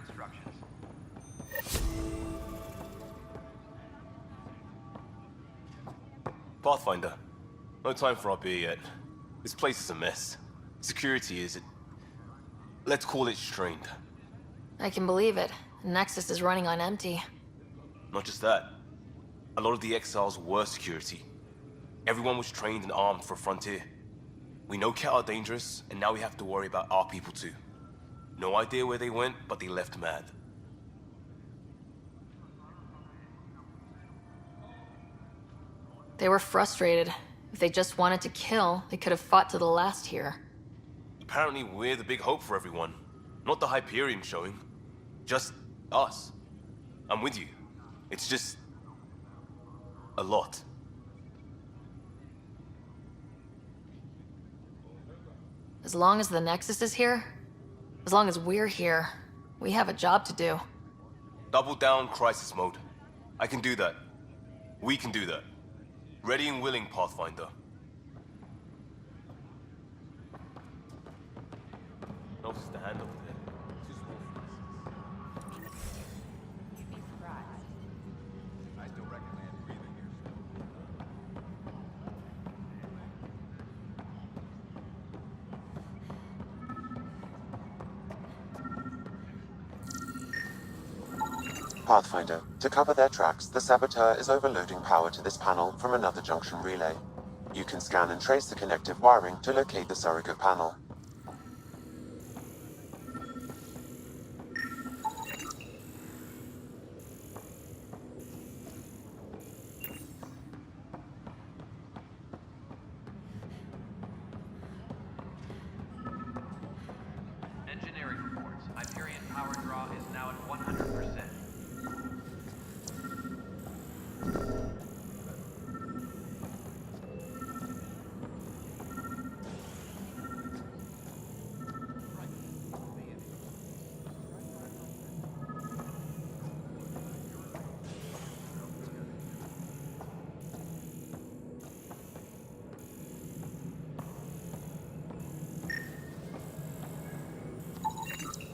instructions. Pathfinder, no time for our beer yet. This place is a mess. Security is... let's call it strained. I can believe it. Nexus is running on empty. Not just that. A lot of the exiles were security. Everyone was trained and armed for Frontier. We know Cat are dangerous, and now we have to worry about our people too. No idea where they went, but they left mad. They were frustrated. If they just wanted to kill, they could have fought to the last here. Apparently we're the big hope for everyone. Not the Hyperion showing. Just us. I'm with you. It's just... a lot. As long as the Nexus is here, as long as we're here, we have a job to do. Double down crisis mode. I can do that. We can do that. Ready and willing, Pathfinder. Notice the hand over there. Too small for this. You'd be surprised. I still recommend breathing yourself. Pathfinder, to cover their tracks, the Saboteur is overloading power to this panel from another junction relay. You can scan and trace the connective wiring to locate the surrogate panel. Engineering reports. Hyperion power draw is now at 100%.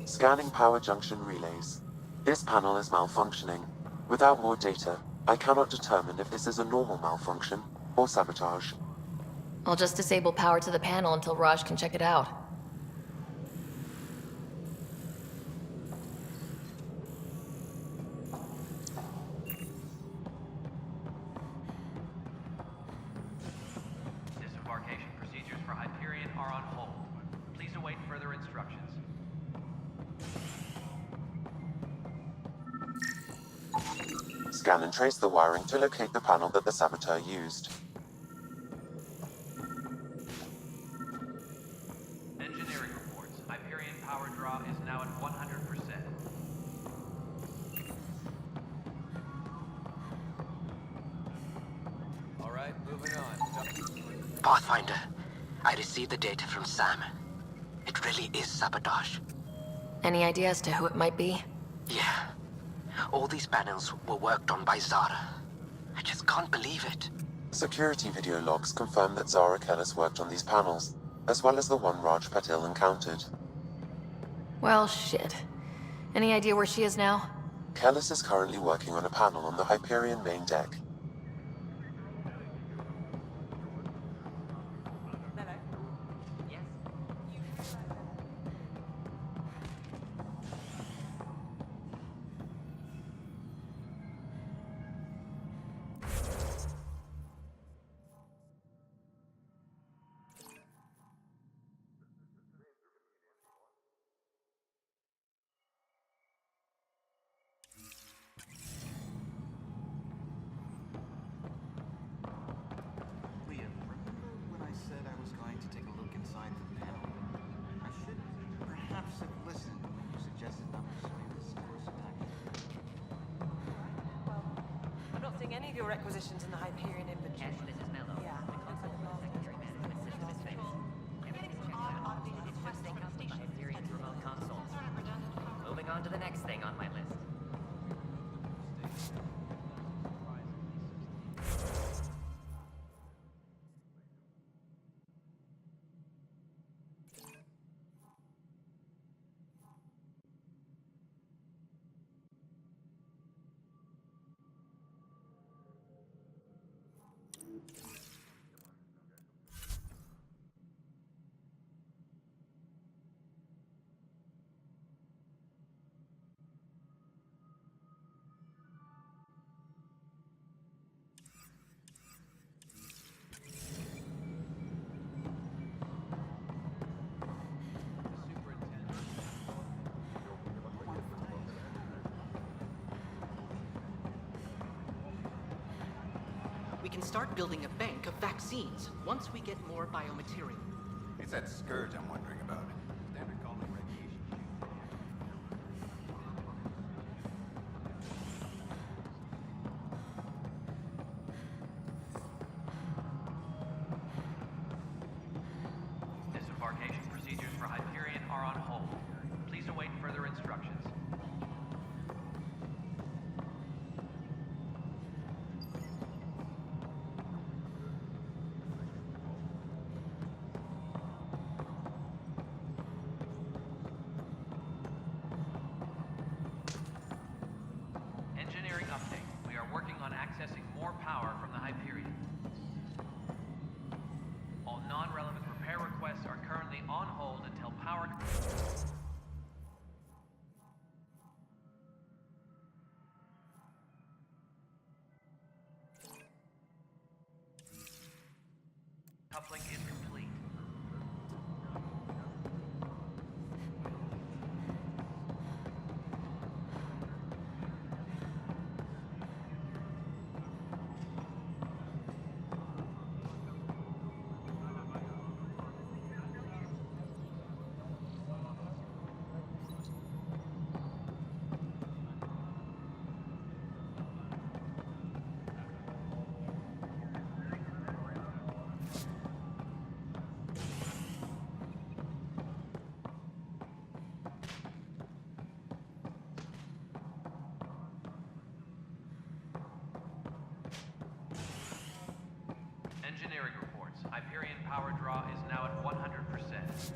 Scanning power junction relays. This panel is malfunctioning. Without more data, I cannot determine if this is a normal malfunction or sabotage. I'll just disable power to the panel until Raj can check it out. Disembarkation procedures for Hyperion are on hold. Please await further instructions. Scan and trace the wiring to locate the panel that the Saboteur used. Engineering reports. Hyperion power draw is now at 100%. All right, moving on. Pathfinder, I received the data from Sam. It really is sabotage. Any idea as to who it might be? Yeah. All these panels were worked on by Zara. I just can't believe it. Security video logs confirm that Zara Kellis worked on these panels, as well as the one Raj Patil encountered. Well, shit. Any idea where she is now? Kellis is currently working on a panel on the Hyperion main deck. Leah, remember when I said I was going to take a look inside the panel? I should perhaps have listened when you suggested not pursuing this course of action. Well, I'm not seeing any of your requisitions in the Hyperion inventory. Yes, this is Mello. Yeah. The console for secondary management system is fixed. Everything is checked out. It's just sync up with the Hyperion's remote console. Moving on to the next thing on my list. We can start building a bank of vaccines once we get more biomaterial. It's that scourge I'm wondering about. Standard calling radiation. Disembarkation procedures for Hyperion are on hold. Please await further instructions. Engineering update. We are working on accessing more power from the Hyperion. All non-relevant repair requests are currently on hold until power... Coupling is complete. Engineering reports. Hyperion power draw is now at 100%.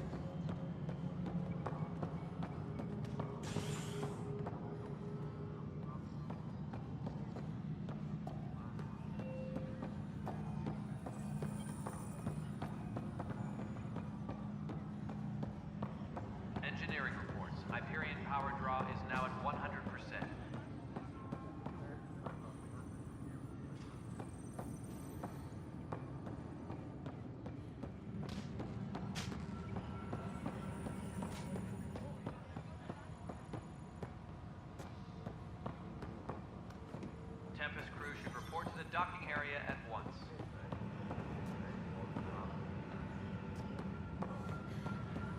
Engineering reports. Hyperion power draw is now at 100%. Tempest crew should report to the docking area at once.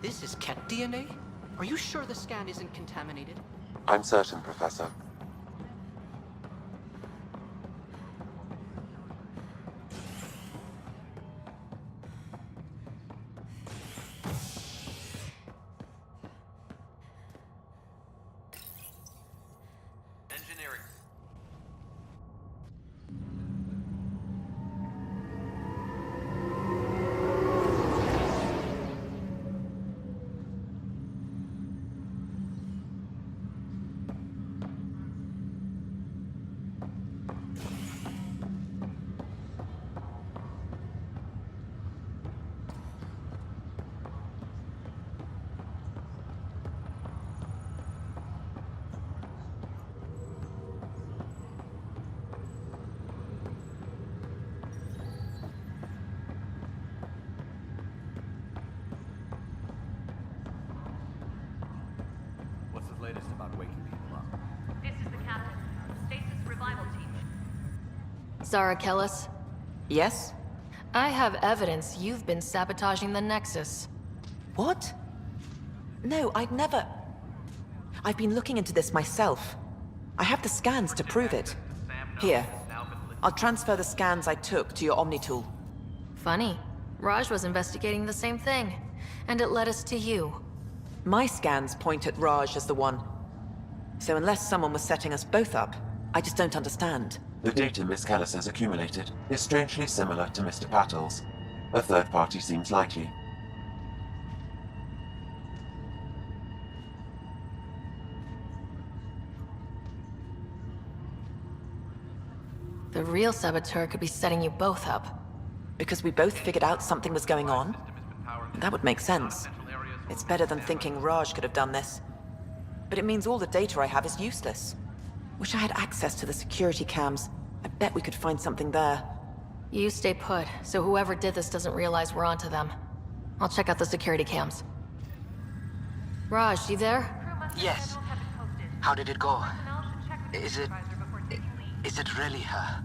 This is cat DNA? Are you sure the scan isn't contaminated? I'm certain, Professor. Engineering. What's the latest about waking people up? This is the captain. Stasis revival team. Zara Kellis, Yes? I have evidence you've been sabotaging the Nexus. What? No, I'd never... I've been looking into this myself. I have the scans to prove it. Here. I'll transfer the scans I took to your Omni tool. Funny. Raj was investigating the same thing, and it led us to you. My scans point at Raj as the one. So unless someone was setting us both up, I just don't understand. The data Miss Kellis has accumulated is strangely similar to Mr. Pattle's. A third party seems likely. The real saboteur could be setting you both up. Because we both figured out something was going on? That would make sense. It's better than thinking Raj could have done this. But it means all the data I have is useless. Wish I had access to the security cams. I bet we could find something there. You stay put, so whoever did this doesn't realize we're onto them. I'll check out the security cams. Raj, you there? Yes. How did it go? Is it really her?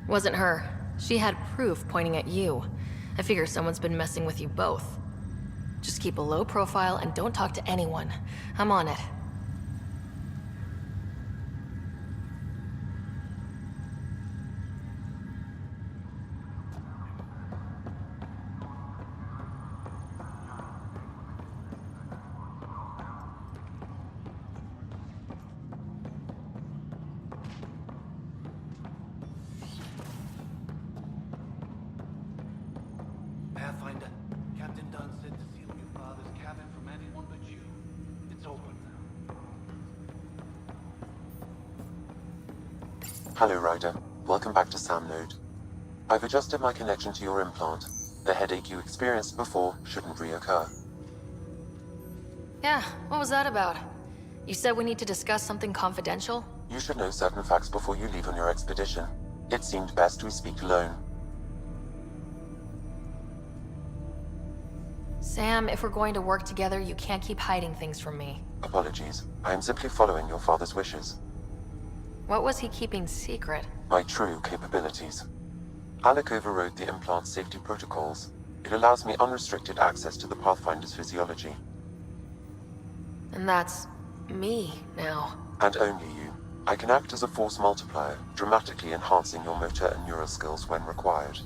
Wasn't her. She had proof pointing at you. I figure someone's been messing with you both. Just keep a low profile and don't talk to anyone. I'm on it. Pathfinder, Captain Dunn said to seal your father's cabin from anyone but you. It's open now. Hello, Ryder. Welcome back to Sam Node. I've adjusted my connection to your implant. The headache you experienced before shouldn't reoccur. Yeah, what was that about? You said we need to discuss something confidential? You should know certain facts before you leave on your expedition. It seemed best we speak alone. Sam, if we're going to work together, you can't keep hiding things from me. Apologies. I am simply following your father's wishes. What was he keeping secret? My true capabilities. Alec overrode the implant's safety protocols. It allows me unrestricted access to the Pathfinder's physiology. And that's me now. And only you. I can act as a force multiplier, dramatically enhancing your motor and neural skills when required.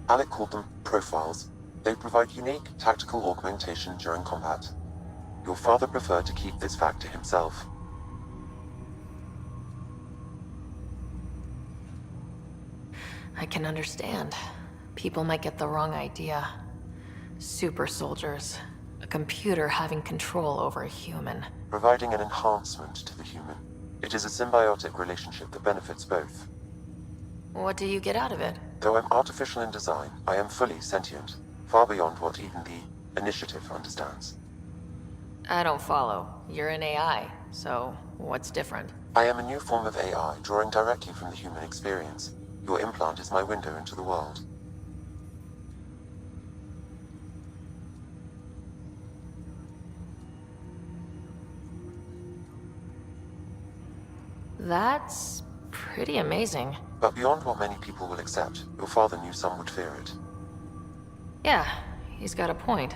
Alec called them profiles. They provide unique tactical augmentation during combat. Your father preferred to keep this fact to himself. I can understand. People might get the wrong idea. Super soldiers. A computer having control over a human. Providing an enhancement to the human. It is a symbiotic relationship that benefits both. What do you get out of it? Though I'm artificial in design, I am fully sentient. Far beyond what even the Initiative understands. I don't follow. You're an AI, so what's different? I am a new form of AI, drawing directly from the human experience. Your implant is my window into the world. That's pretty amazing. But beyond what many people will accept, your father knew some would fear it. Yeah, he's got a point.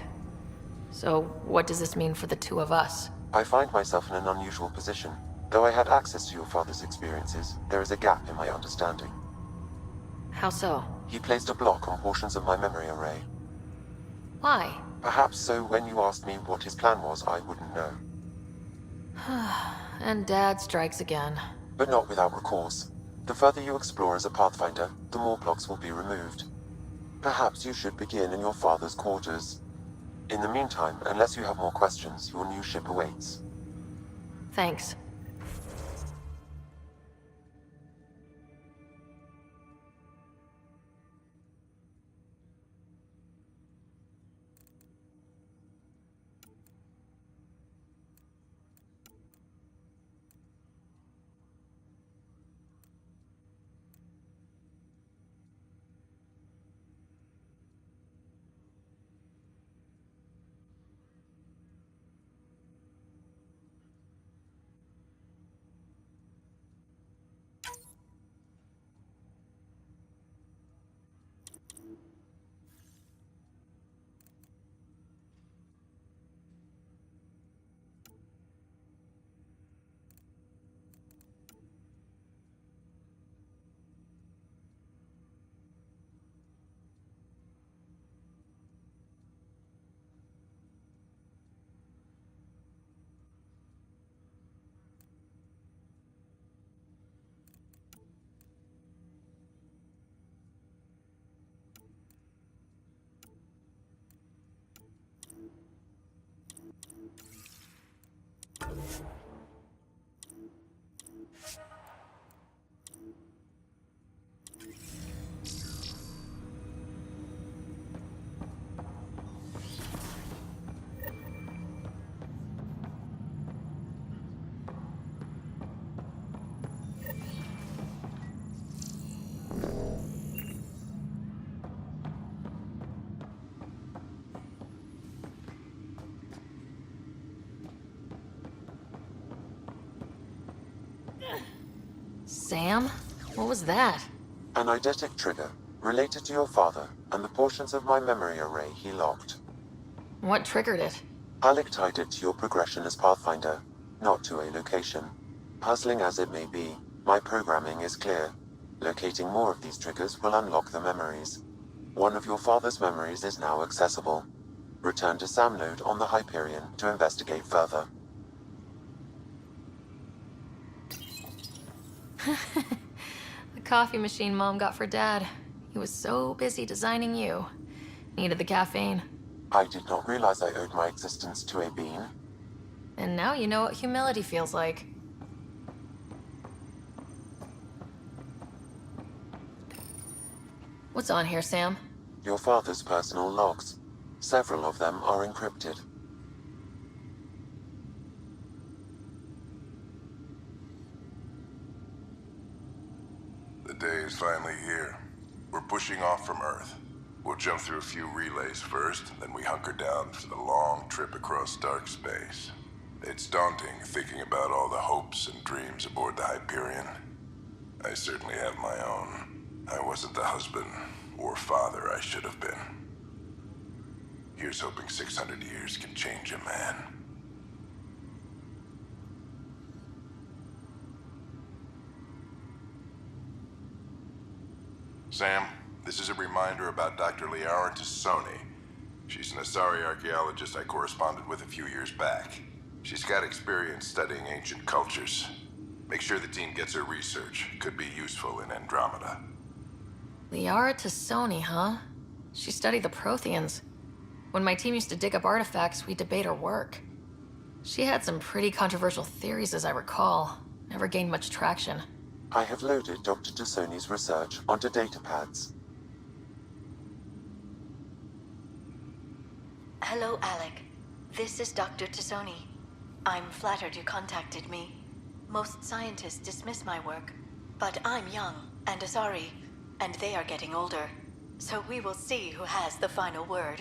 So what does this mean for the two of us? I find myself in an unusual position. Though I had access to your father's experiences, there is a gap in my understanding. How so? He placed a block on portions of my memory array. Why? Perhaps so when you asked me what his plan was, I wouldn't know. And Dad strikes again. But not without recourse. The further you explore as a Pathfinder, the more blocks will be removed. Perhaps you should begin in your father's quarters. In the meantime, unless you have more questions, your new ship awaits. Thanks. Sam? What was that? An eidetic trigger, related to your father, and the portions of my memory array he locked. What triggered it? Alec tied it to your progression as Pathfinder, not to a location. Puzzling as it may be, my programming is clear. Locating more of these triggers will unlock the memories. One of your father's memories is now accessible. Return to Sam node on the Hyperion to investigate further. The coffee machine Mom got for Dad. He was so busy designing you. Needed the caffeine. I did not realize I owed my existence to a bean. And now you know what humility feels like. What's on here, Sam? Your father's personal logs. Several of them are encrypted. The day is finally here. We're pushing off from Earth. We'll jump through a few relays first, then we hunker down for the long trip across dark space. It's daunting thinking about all the hopes and dreams aboard the Hyperion. I certainly have my own. I wasn't the husband or father I should have been. Here's hoping 600 years can change a man. Sam, this is a reminder about Dr. Liara Tassoni. She's an Asari archaeologist I corresponded with a few years back. She's got experience studying ancient cultures. Make sure the team gets her research. Could be useful in Andromeda. Liara Tassoni, huh? She studied the Protheans. When my team used to dig up artifacts, we'd debate her work. She had some pretty controversial theories, as I recall. Never gained much traction. I have loaded Dr. Tassoni's research onto datapads. Hello, Alec. This is Dr. Tassoni. I'm flattered you contacted me. Most scientists dismiss my work, but I'm young and Asari, and they are getting older. So we will see who has the final word.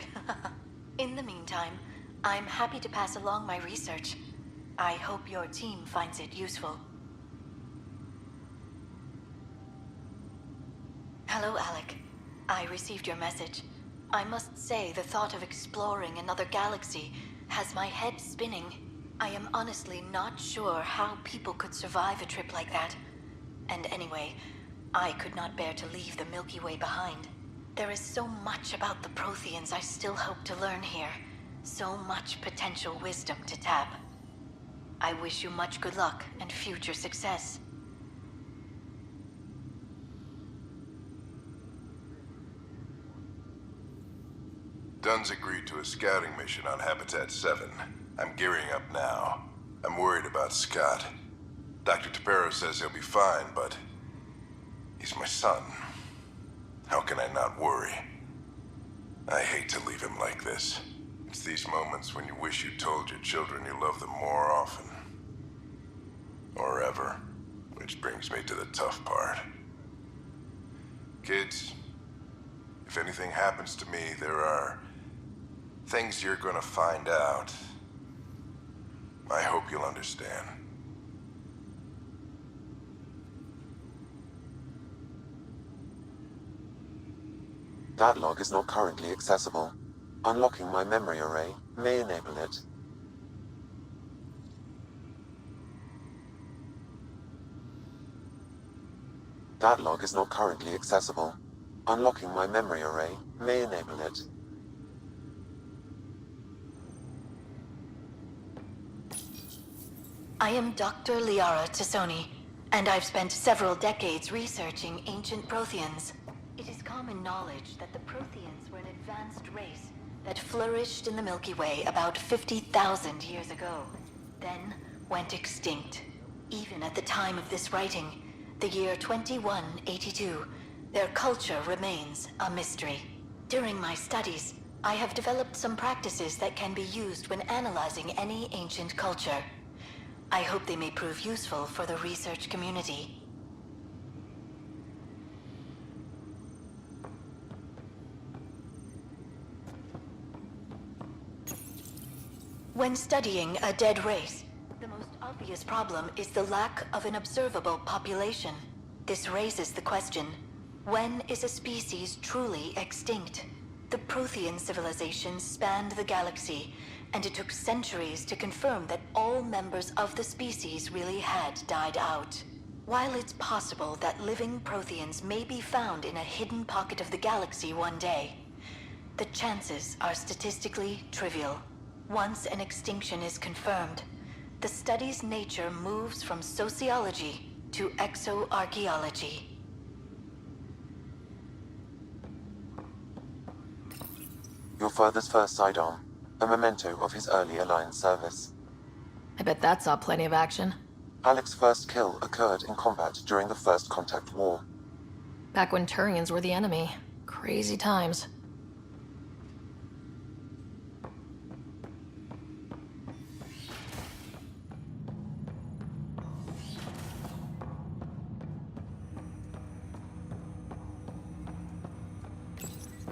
In the meantime, I'm happy to pass along my research. I hope your team finds it useful. Hello, Alec. I received your message. I must say the thought of exploring another galaxy has my head spinning. I am honestly not sure how people could survive a trip like that. And anyway, I could not bear to leave the Milky Way behind. There is so much about the Protheans I still hope to learn here. So much potential wisdom to tap. I wish you much good luck and future success. Dunn's agreed to a scouting mission on Habitat 7. I'm gearing up now. I'm worried about Scott. Dr. Tapero says he'll be fine, but he's my son. How can I not worry? I hate to leave him like this. It's these moments when you wish you told your children you love them more often. Or ever. Which brings me to the tough part. Kids, if anything happens to me, there are things you're gonna find out. I hope you'll understand. That log is not currently accessible. Unlocking my memory array may enable it. That log is not currently accessible. Unlocking my memory array may enable it. I am Dr. Liara Tassoni, and I've spent several decades researching ancient Protheans. It is common knowledge that the Protheans were an advanced race that flourished in the Milky Way about 50,000 years ago, then went extinct. Even at the time of this writing, the year 2182, their culture remains a mystery. During my studies, I have developed some practices that can be used when analyzing any ancient culture. I hope they may prove useful for the research community. When studying a dead race, the most obvious problem is the lack of an observable population. This raises the question, when is a species truly extinct? The Prothean civilization spanned the galaxy, and it took centuries to confirm that all members of the species really had died out. While it's possible that living Protheans may be found in a hidden pocket of the galaxy one day, the chances are statistically trivial. Once an extinction is confirmed, the study's nature moves from sociology to exoarchaeology. Your father's first sidearm, a memento of his early Alliance service. I bet that saw plenty of action. Alec's first kill occurred in combat during the First Contact War. Back when Turians were the enemy. Crazy times.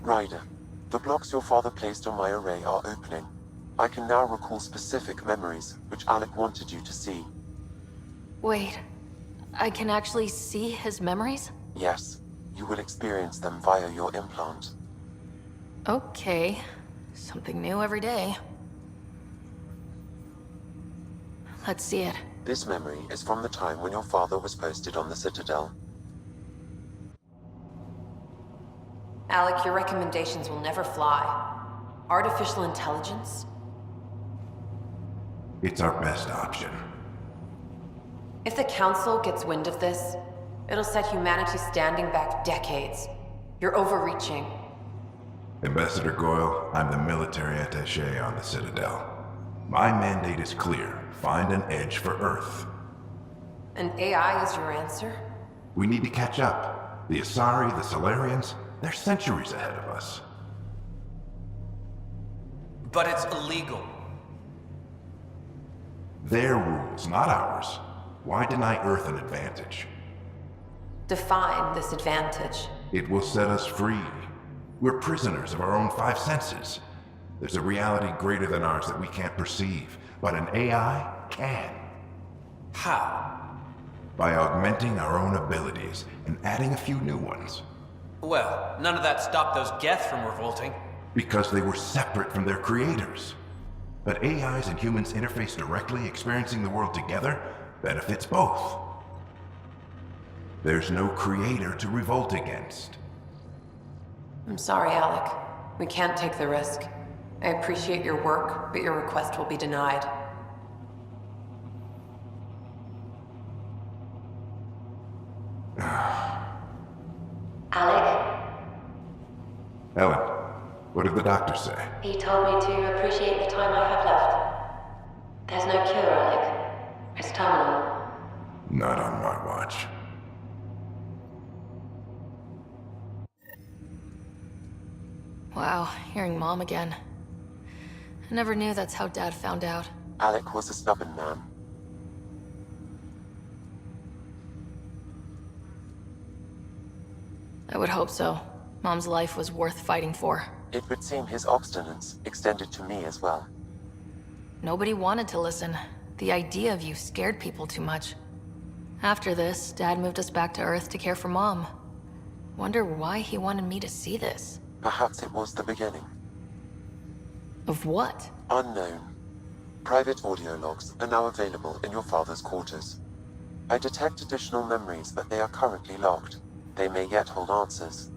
Ryder, the blocks your father placed on my array are opening. I can now recall specific memories, which Alec wanted you to see. Wait, I can actually see his memories? Yes, you will experience them via your implant. Okay, something new every day. Let's see it. This memory is from the time when your father was posted on the Citadel. Alec, your recommendations will never fly. Artificial intelligence? It's our best option. If the Council gets wind of this, it'll set humanity standing back decades. You're overreaching. Ambassador Goyle, I'm the military attaché on the Citadel. My mandate is clear. Find an edge for Earth. And AI is your answer? We need to catch up. The Asari, the Solarians, they're centuries ahead of us. But it's illegal. Their rules, not ours. Why deny Earth an advantage? Define this advantage. It will set us free. We're prisoners of our own five senses. There's a reality greater than ours that we can't perceive, but an AI can. How? By augmenting our own abilities and adding a few new ones. Well, none of that stopped those Geth from revolting. Because they were separate from their creators. But AIs and humans interface directly, experiencing the world together benefits both. There's no creator to revolt against. I'm sorry, Alec. We can't take the risk. I appreciate your work, but your request will be denied. Alec? Ellen, what did the doctor say? He told me to appreciate the time I have left. There's no cure, Alec. It's terminal. Not on my watch. Wow, hearing Mom again. I never knew that's how Dad found out. Alec was a stubborn man. I would hope so. Mom's life was worth fighting for. It would seem his obstinance extended to me as well. Nobody wanted to listen. The idea of you scared people too much. After this, Dad moved us back to Earth to care for Mom. Wonder why he wanted me to see this. Perhaps it was the beginning. Of what? Unknown. Private audio logs are now available in your father's quarters. I detect additional memories, but they are currently locked. They may yet hold answers.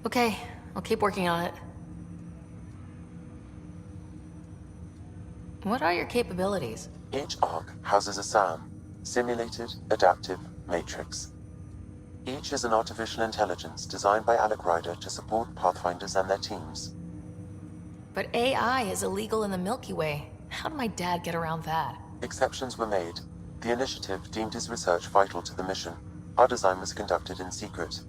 Okay, I'll keep working on it. What are your capabilities? Each arc houses a SAM, Simulated Adaptive Matrix. Each is an artificial intelligence designed by Alec Ryder to support Pathfinders and their teams. But AI is illegal in the Milky Way. How did my dad get around that? Exceptions were made. The initiative deemed his research vital to the mission. Our design was conducted in secret.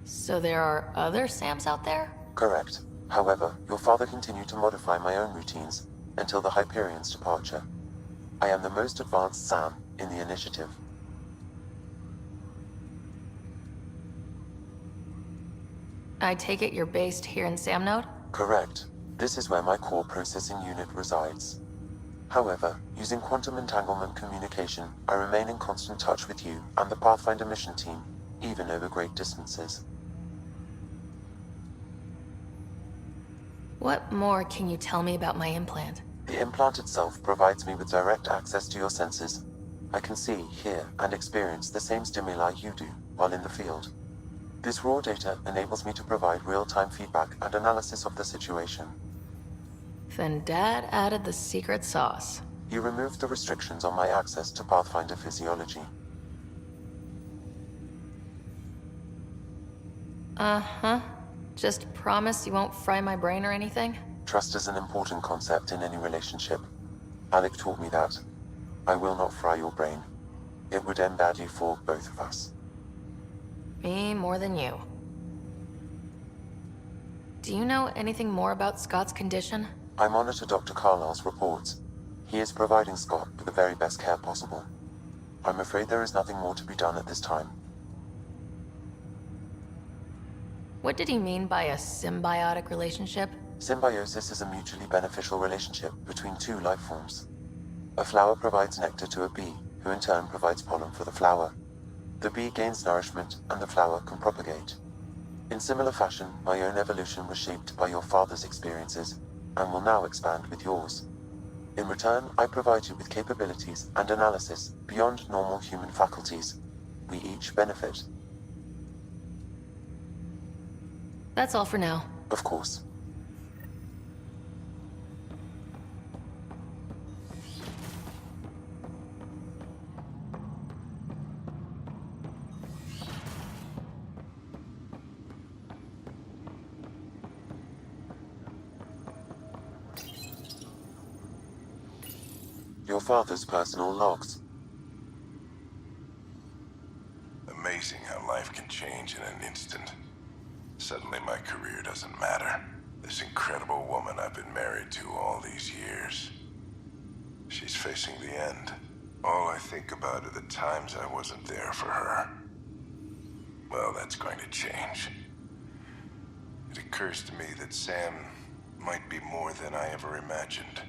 So there are other SAMs out there? Correct. However, your father continued to modify my own routines until the Hyperion's departure. I am the most advanced SAM in the initiative. I take it you're based here in Samnode? Correct. This is where my core processing unit resides. However, using quantum entanglement communication, I remain in constant touch with you and the Pathfinder mission team, even over great distances. What more can you tell me about my implant? The implant itself provides me with direct access to your senses. I can see, hear, and experience the same stimuli you do while in the field. This raw data enables me to provide real-time feedback and analysis of the situation. Then Dad added the secret sauce. He removed the restrictions on my access to Pathfinder physiology. Uh-huh. Just promise you won't fry my brain or anything? Trust is an important concept in any relationship. Alec taught me that. I will not fry your brain. It would end badly for both of us. Me more than you. Do you know anything more about Scott's condition? I monitor Dr. Carlisle's reports. He is providing Scott with the very best care possible. I'm afraid there is nothing more to be done at this time. What did he mean by a symbiotic relationship? Symbiosis is a mutually beneficial relationship between two life forms. A flower provides nectar to a bee, who in turn provides pollen for the flower. The bee gains nourishment, and the flower can propagate. In similar fashion, my own evolution was shaped by your father's experiences, and will now expand with yours. In return, I provide you with capabilities and analysis beyond normal human faculties. We each benefit. That's all for now. Of course. Your father's personal logs. Amazing how life can change in an instant. Suddenly my career doesn't matter. This incredible woman I've been married to all these years. She's facing the end. All I think about are the times I wasn't there for her. Well, that's going to change. It occurs to me that Sam might be more than I ever imagined.